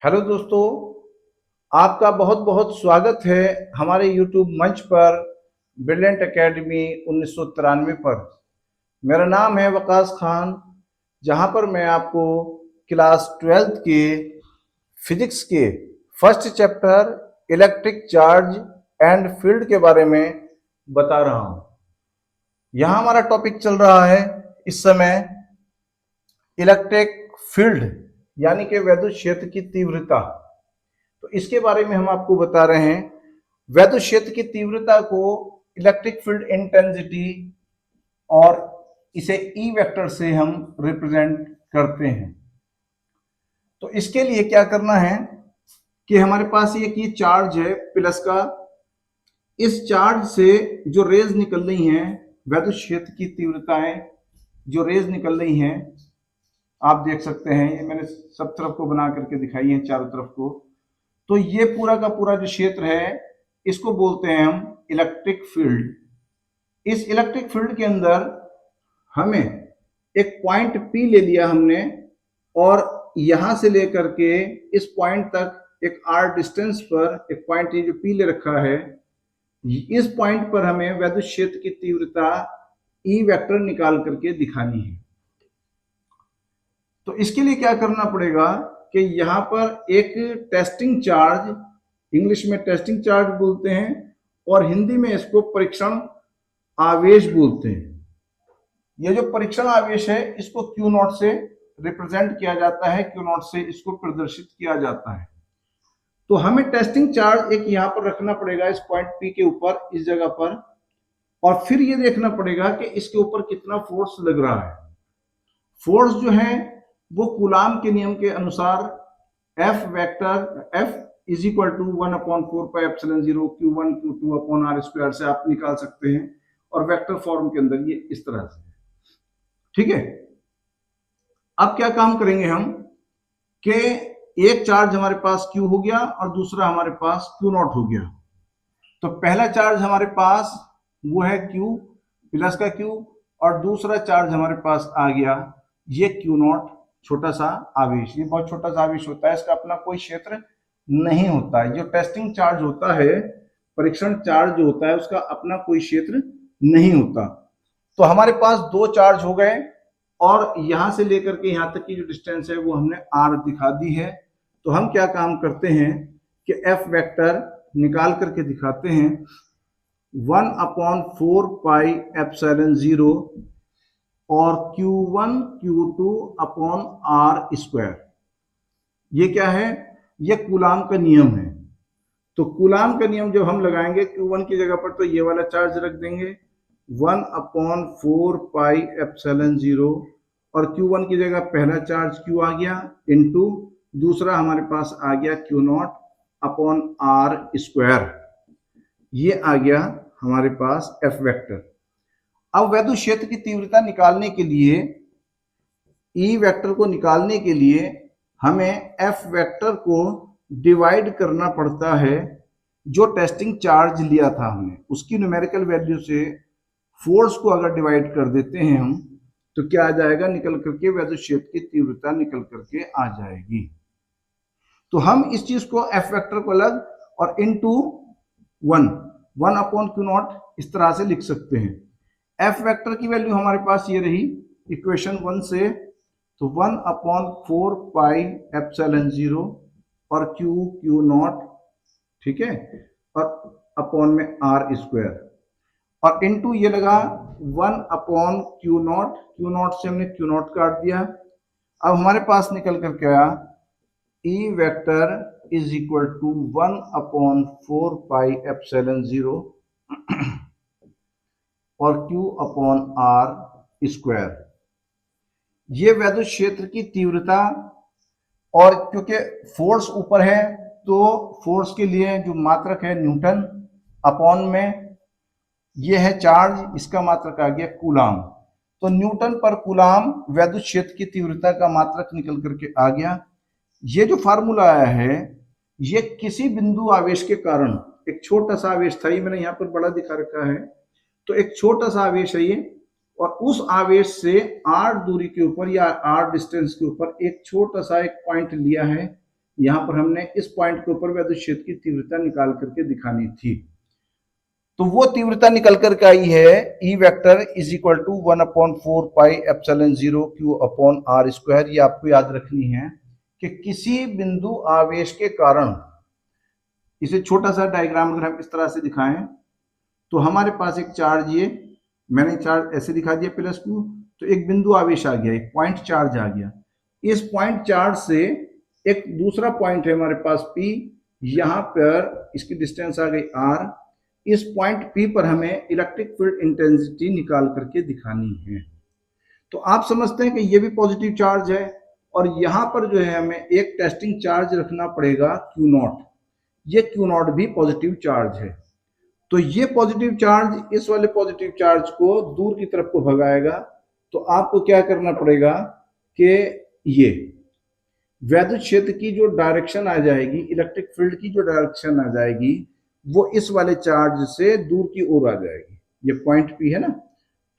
Hello दोस्तों, आपका बहुत बहुत स्वागत है हमारे YouTube मंच पर ब्रिलियंट एकेडमी 1993 पर। मेरा नाम है वकास खान, जहां पर मैं आपको क्लास 12th के फिजिक्स के first chapter electric charge and field के बारे में बता रहा हूं। यहाँ हमारा टॉपिक चल रहा है इस समय इलेक्ट्रिक फील्ड यानी कि वैद्युत क्षेत्र की तीव्रता। तो इसके बारे में हम आपको बता रहे हैं। वैद्युत क्षेत्र की तीव्रता को इलेक्ट्रिक फील्ड इंटेंसिटी और इसे ई वेक्टर से हम रिप्रेजेंट करते हैं। तो इसके लिए क्या करना है कि हमारे पास ये चार्ज है प्लस का। इस चार्ज से जो रेज निकल रही हैं, वैद्युत क्षेत्र की तीव्रताएं जो रेज निकल रही हैं, आप देख सकते हैं। ये मैंने सब तरफ को बना करके दिखाई है, चारों तरफ को। तो ये पूरा का पूरा जो क्षेत्र है, इसको बोलते हैं हम इलेक्ट्रिक फील्ड। इस इलेक्ट्रिक फील्ड के अंदर हमें एक पॉइंट P ले लिया हमने, और यहां से लेकर के इस पॉइंट तक एक R डिस्टेंस पर एक पॉइंट जो P ले रखा है, इस पॉइंट पर हमें वैद्युत क्षेत्र की तीव्रता E वेक्टर निकाल करके दिखानी है। तो इसके लिए क्या करना पड़ेगा कि यहाँ पर एक टेस्टिंग चार्ज, इंग्लिश में टेस्टिंग चार्ज बोलते हैं और हिंदी में इसको परीक्षण आवेश बोलते हैं। ये जो परीक्षण आवेश है, इसको Q नॉट से रिप्रेजेंट किया जाता है, Q नॉट से इसको प्रदर्शित किया जाता है। तो हमें टेस्टिंग चार्ज एक यहाँ पर रखना पड़ेगा इस पॉइंट P के ऊपर, इस जगह पर, और फिर ये देखना पड़ेगा कि इसके ऊपर कितना फोर्स लग रहा है। फोर्स जो है वो कूलाम के नियम के अनुसार F vector F is equal to 1/4πε0 Q1 Q2 upon R square से आप निकाल सकते हैं, और वेक्टर फॉर्म के अंदर ये इस तरह से। ठीक है, अब क्या काम करेंगे हम कि एक चार्ज हमारे पास Q हो गया और दूसरा हमारे पास Q नॉट हो गया। तो पहला चार्ज हमारे पास वो है Q प्लस का Q, और दूसरा चार्ज हमारे पास आ गया ये Q नॉट, छोटा सा आवेश। ये बहुत छोटा सा आवेश होता है, इसका अपना कोई क्षेत्र नहीं होता है। जो टेस्टिंग चार्ज होता है, परीक्षण चार्ज जो होता है, उसका अपना कोई क्षेत्र नहीं होता। तो हमारे पास दो चार्ज हो गए, और यहां से लेकर के यहां तक की जो डिस्टेंस है वो हमने R दिखा दी है। तो हम क्या काम करते हैं कि F वेक्टर निकाल करके दिखाते हैं 1/4πε0 और Q1 Q2 upon R square. ये क्या है? ये कूलाम का नियम है। तो कूलाम का नियम जब हम लगाएंगे Q1 की जगह पर, तो ये वाला चार्ज रख देंगे 1/4πε0, और Q1 की जगह पहला चार्ज Q आ गया, इनटू दूसरा हमारे पास आ गया Q not upon R square. ये आ गया हमारे पास F वेक्टर। अब वैद्युत क्षेत्र की तीव्रता निकालने के लिए, E वेक्टर को निकालने के लिए, हमें F वेक्टर को डिवाइड करना पड़ता है। जो टेस्टिंग चार्ज लिया था हमने, उसकी न्यूमेरिकल वैल्यू से फोर्स को अगर डिवाइड कर देते हैं हम, तो क्या आ जाएगा? निकल करके वैद्युत क्षेत्र की तीव्रता निकल करके आ जाएगी। तो हम इस चीज को F वेक्टर को अलग और इनटू 1/Q0 इस तरह से लिख सकते हैं। F वेक्टर की वैल्यू हमारे पास ये रही इक्वेशन 1 से, तो 1/4πε0 और Q0, ठीक है, और अपॉन में R स्क्वायर, और इनटू ये लगा 1/Q0। Q0 से हमने Q0 काट दिया। अब हमारे पास निकल कर क्या आया? E vector is equal to 1/4πε0 और Q अपॉन R स्क्वायर। ये वैद्युत क्षेत्र की तीव्रता, और क्योंकि फोर्स ऊपर है तो फोर्स के लिए जो मात्रक है न्यूटन, अपॉन में ये है चार्ज, इसका मात्रक आ गया कूलाम। तो न्यूटन पर कूलाम वैद्युत क्षेत्र की तीव्रता का मात्रक निकल करके आ गया। ये जो फार्मूला आया है, ये किसी बिंदु आवेश के कारण, एक छोटा सा आवेश था, ये मैंने यहाँ पर बड़ा दिखा रखा है, तो एक छोटा सा आवेश है ये, और उस आवेश से R दूरी के ऊपर या R डिस्टेंस के ऊपर एक छोटा सा एक पॉइंट लिया है, यहाँ पर हमने इस पॉइंट के ऊपर वैद्युत क्षेत्र की तीव्रता निकाल करके दिखानी थी। तो वो तीव्रता निकल करके आई है E vector is equal to 1/4 pi epsilon 0 Q upon R square. ये आपको याद रखनी है कि किसी बिंदु आवेश के कारण, इसे छोटा सा डायग्राम अगर हम इस तरह से दिखाएं तो हमारे पास एक चार्ज, ये मैंने चार्ज ऐसे दिखा दिया प्लस Q, तो एक बिंदु आवेश आ गया, एक पॉइंट चार्ज आ गया। इस पॉइंट चार्ज से एक दूसरा पॉइंट है हमारे पास P, यहां पर इसकी डिस्टेंस आ गई R। इस पॉइंट P पर हमें इलेक्ट्रिक फील्ड इंटेंसिटी निकाल करके दिखानी है। तो आप समझते हैं कि ये भी पॉजिटिव चार्ज है और यहां पर जो है हमें एक टेस्टिंग चार्ज रखना पड़ेगा Q0। ये Q0 भी पॉजिटिव चार्ज है। तो ये पॉजिटिव चार्ज इस वाले पॉजिटिव चार्ज को दूर की तरफ को भगाएगा। तो आपको क्या करना पड़ेगा कि ये वैद्युत क्षेत्र की जो डायरेक्शन आ जाएगी, इलेक्ट्रिक फील्ड की जो डायरेक्शन आ जाएगी, वो इस वाले चार्ज से दूर की ओर आ जाएगी। ये पॉइंट P है ना,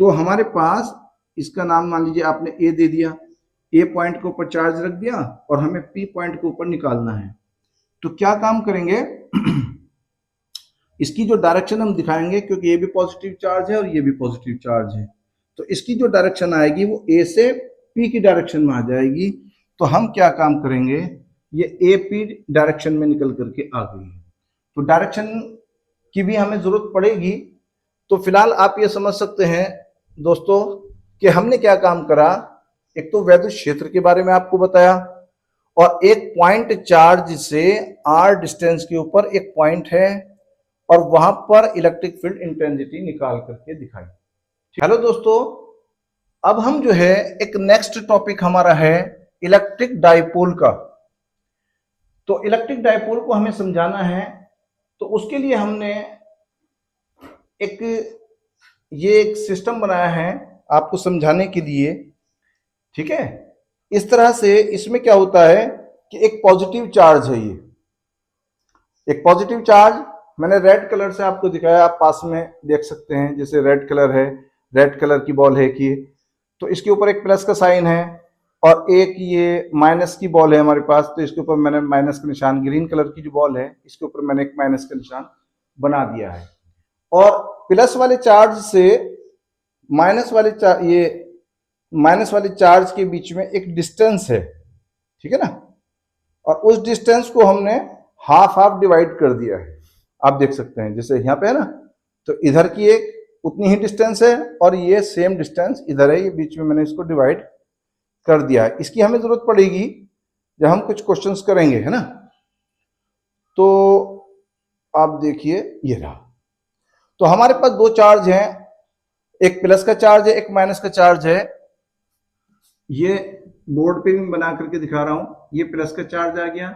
तो हमारे पास इसका नाम मान लीजिए आपने A दे दिया, A पॉइंट के ऊपर चार्ज रख दिया और हमें P पॉइंट के ऊपर निकालना है। तो क्या काम करेंगे इसकी जो डायरेक्शन हम दिखाएंगे, क्योंकि ये भी पॉजिटिव चार्ज है और ये भी पॉजिटिव चार्ज है, तो इसकी जो डायरेक्शन आएगी वो A से P की डायरेक्शन में आ जाएगी। तो हम क्या काम करेंगे, ये AP डायरेक्शन में निकल करके आ गई है, तो डायरेक्शन की भी हमें जरूरत पड़ेगी। तो फिलहाल आप ये समझ सकते हैं दोस्तों कि हमने क्या काम करा, एक तो वैद्युत क्षेत्र के बारे में आपको बताया और एक पॉइंट चार्ज से R डिस्टेंस के ऊपर एक पॉइंट है और वहां पर इलेक्ट्रिक फील्ड इंटेंसिटी निकाल करके दिखाई। हेलो दोस्तों, अब हम जो है एक नेक्स्ट टॉपिक हमारा है इलेक्ट्रिक डाइपोल का। तो इलेक्ट्रिक डाइपोल को हमें समझाना है, तो उसके लिए हमने एक सिस्टम बनाया है आपको समझाने के लिए। ठीक है, इस तरह से इसमें क्या होता है कि एक पॉजिटिव चार्ज है, ये एक पॉजिटिव चार्ज मैंने रेड कलर से आपको दिखाया, आप पास में देख सकते हैं, जैसे रेड कलर है, रेड कलर की बॉल है कि, तो इसके ऊपर एक प्लस का साइन है और एक ये माइनस की बॉल है हमारे पास, तो इसके ऊपर मैंने माइनस का निशान, ग्रीन कलर की जो बॉल है इसके ऊपर मैंने एक माइनस का निशान बना दिया है। और प्लस वाले चार्ज से माइनस वाले चार्ज के बीच में एक डिस्टेंस है, ठीक है ना, और उस डिस्टेंस को हमने हाफ हाफ डिवाइड कर दिया है। आप देख सकते हैं जैसे यहाँ पे है ना, तो इधर की एक उतनी ही डिस्टेंस है और ये सेम डिस्टेंस इधर है, ये बीच में मैंने इसको डिवाइड कर दिया है। इसकी हमें जरूरत पड़ेगी जब हम कुछ क्वेश्चंस करेंगे, है ना। तो आप देखिए ये रहा, तो हमारे पास दो चार्ज हैं, एक प्लस का चार्ज है, एक माइनस का चार्ज है। ये बोर्ड पे भी बना करके दिखा रहा हूं, ये प्लस का चार्ज आ गया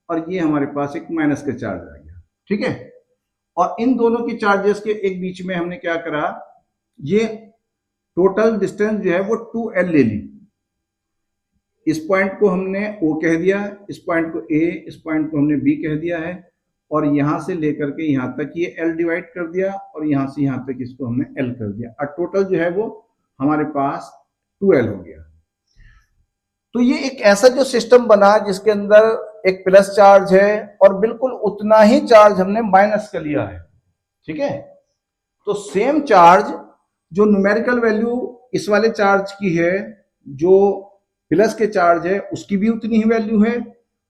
और ये हमारे पास एक माइनस का चार्ज आ गया, ठीक है। और इन दोनों की चार्जेस के एक बीच में हमने क्या करा, ये टोटल डिस्टेंस जो है वो 2L ले ली। इस पॉइंट को हमने O कह दिया, इस पॉइंट को A, इस पॉइंट को हमने B कह दिया है और यहां से लेकर के यहां तक ये L डिवाइड कर दिया और यहां से यहां तक इसको हमने L कर दिया और टोटल जो है वो हमारे पास 2L हो गया। तो ये एक ऐसा जो सिस्टम बना जिसके अंदर एक प्लस चार्ज है और बिल्कुल उतना ही चार्ज हमने माइनस का लिया है, ठीक है। तो सेम चार्ज जो न्यूमेरिकल वैल्यू इस वाले चार्ज की है, जो प्लस के चार्ज है उसकी भी उतनी ही वैल्यू है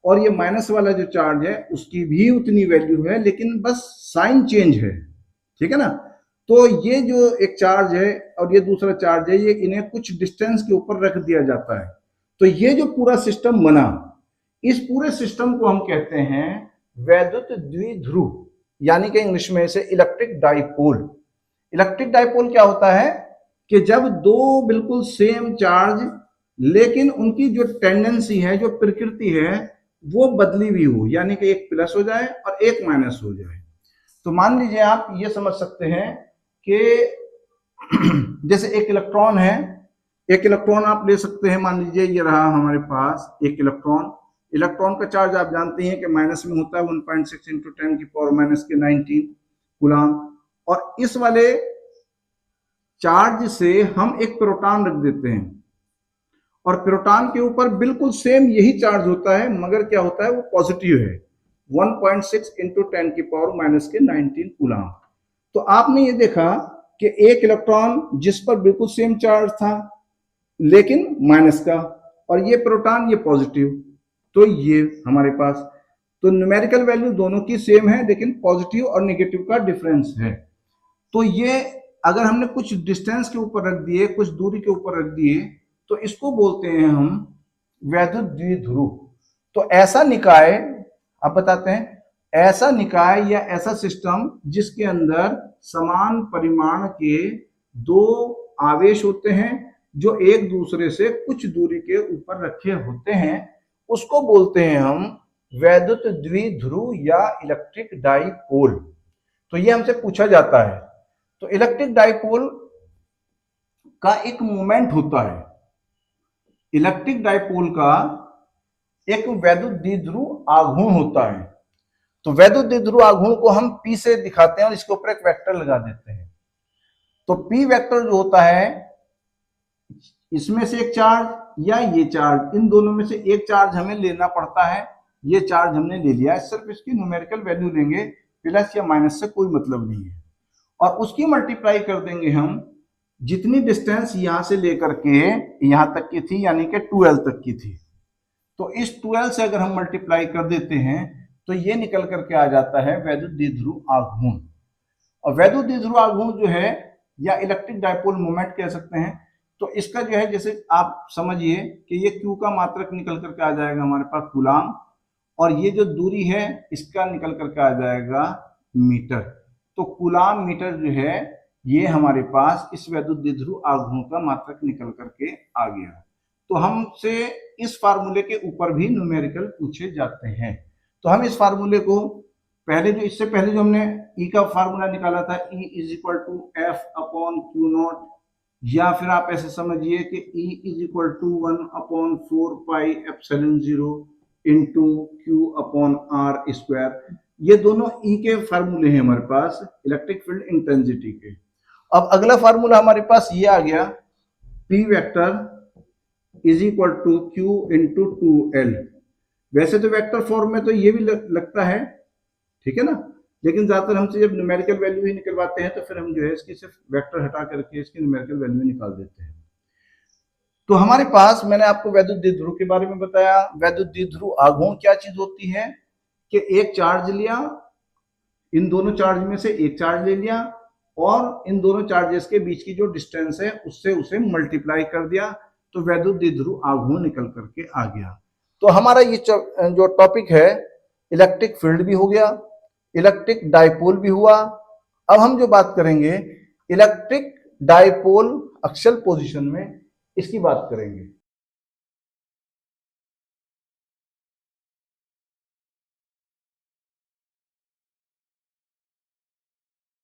और ये माइनस वाला जो चार्ज है उसकी भी उतनी वैल्यू है, लेकिन बस साइन चेंज है, ठीक है ना। तो ये जो एक चार्ज है और ये दूसरा चार्ज है, ये इन्हें कुछ डिस्टेंस के ऊपर रख दिया जाता है। तो ये जो पूरा सिस्टम बना, इस पूरे सिस्टम को हम कहते हैं वैद्युत द्विध्रुव, यानी कि इंग्लिश में इसे इलेक्ट्रिक डाइपोल। इलेक्ट्रिक डाइपोल क्या होता है कि जब दो बिल्कुल सेम चार्ज लेकिन उनकी जो टेंडेंसी है, जो प्रकृति है, वो बदली हुई हो, यानी कि एक प्लस हो जाए और एक माइनस हो जाए। तो मान लीजिए आप ये समझ सकते हैं कि जैसे एक इलेक्ट्रॉन है, एक इलेक्ट्रॉन आप ले सकते हैं, मान लीजिए ये रहा हमारे पास एक इलेक्ट्रॉन। इलेक्ट्रॉन का चार्ज आप जानते हैं कि माइनस में होता है 1.6 इंटू 10 की पावर माइनस के 19 कूलम। और इस वाले चार्ज से हम एक प्रोटॉन रख देते हैं और प्रोटॉन के ऊपर बिल्कुल सेम यही चार्ज होता है, मगर क्या होता है, वो पॉजिटिव है, 1.6 इंटू 10⁻⁻19 कूलम। तो आपने ये देखा कि एक इलेक्ट्रॉन जिस पर बिल्कुल सेम चार्ज था लेकिन माइनस का, और ये प्रोटॉन ये पॉजिटिव, तो ये हमारे पास, तो न्यूमेरिकल वैल्यू दोनों की सेम है लेकिन पॉजिटिव और नेगेटिव का डिफरेंस है। तो ये अगर हमने कुछ डिस्टेंस के ऊपर रख दिए, कुछ दूरी के ऊपर रख दिए, तो इसको बोलते हैं हम वैद्युत द्विध्रुव। तो ऐसा निकाय, आप बताते हैं, ऐसा निकाय या ऐसा सिस्टम जिसके अंदर समान परिमाण के दो आवेश होते हैं जो एक दूसरे से कुछ दूरी के ऊपर रखे होते हैं, उसको बोलते हैं हम वैद्युत द्विध्रुव या इलेक्ट्रिक डाइपोल। तो ये हमसे पूछा जाता है। तो इलेक्ट्रिक डाइपोल का एक मोमेंट होता है, इलेक्ट्रिक डाइपोल का एक वैद्युत द्विध्रुव आघूर्ण होता है। तो वैद्युत द्विध्रुव आघूर्ण को हम P से दिखाते हैं और इसके ऊपर एक वेक्टर लगा देते हैं। तो P वेक्टर जो होता है, इसमें से एक चार्ज या ये चार्ज, इन दोनों में से एक चार्ज हमें लेना पड़ता है। ये चार्ज हमने ले लिया है, सिर्फ इसकी न्यूमेरिकल वैल्यू लेंगे, प्लस या माइनस से कोई मतलब नहीं है, और उसकी मल्टीप्लाई कर देंगे हम जितनी डिस्टेंस यहां से लेकर के यहां तक की थी, यानी कि 12 तक की थी। तो इस 12 से अगर हम मल्टीप्लाई कर देते हैं तो ये निकल करके आ जाता है वैद्युत द्विध्रुव आघूर्ण। और वैद्युत द्विध्रुव आघूर्ण जो है, या इलेक्ट्रिक डाइपोल मोमेंट कह सकते हैं, तो इसका जो है, जैसे आप समझिए कि ये Q का मात्रक निकल करके आ जाएगा हमारे पास कूलाम, और ये जो दूरी है इसका निकल करके आ जाएगा मीटर। तो कूलाम मीटर जो है, ये हमारे पास इस वैद्युत द्विध्रुव आघूर्ण का मात्रक निकल करके आ गया। तो हमसे इस फार्मूले के ऊपर भी न्यूमेरिकल पूछे जाते हैं। तो हम इस फार्मूले को पहले, जो इससे पहले जो हमने E का फार्मूला निकाला था, E is equal to F upon q naught, या फिर आप ऐसे समझिए कि E is equal to 1/4 pi epsilon 0 into q upon r square. ये दोनों E के फार्मूले हैं हमारे पास इलेक्ट्रिक फील्ड इंटेंसिटी के। अब अगला फार्मूला हमारे पास ये आ गया, P vector is equal to q into 2L। वैसे तो वेक्टर फॉर्म में तो ये भी लगता है, ठीक है ना, लेकिन ज्यादातर हमसे जब न्यूमेरिकल वैल्यू ही निकलवाते हैं तो फिर हम जो है इसकी सिर्फ वेक्टर हटा करके इसकी न्यूमेरिकल वैल्यू निकाल देते हैं। तो हमारे पास, मैंने आपको वैद्युत द्विध्रुव के बारे में बताया। वैद्युत द्विध्रुव आघूर्ण क्या चीज होती है कि एक चार्ज लिया, इन दोनों चार्ज में से एक चार्ज ले लिया, और इन दोनों चार्जेस के बीच की जो डिस्टेंस है उससे उसे मल्टीप्लाई कर दिया, तो वैद्युत द्विध्रुव आघूर्ण निकल करके आ गया। तो हमारा ये जो टॉपिक है, इलेक्ट्रिक फील्ड भी हो गया, इलेक्ट्रिक डाइपोल भी हुआ। अब हम जो बात करेंगे इलेक्ट्रिक डाइपोल अक्सियल पोजीशन में, इसकी बात करेंगे।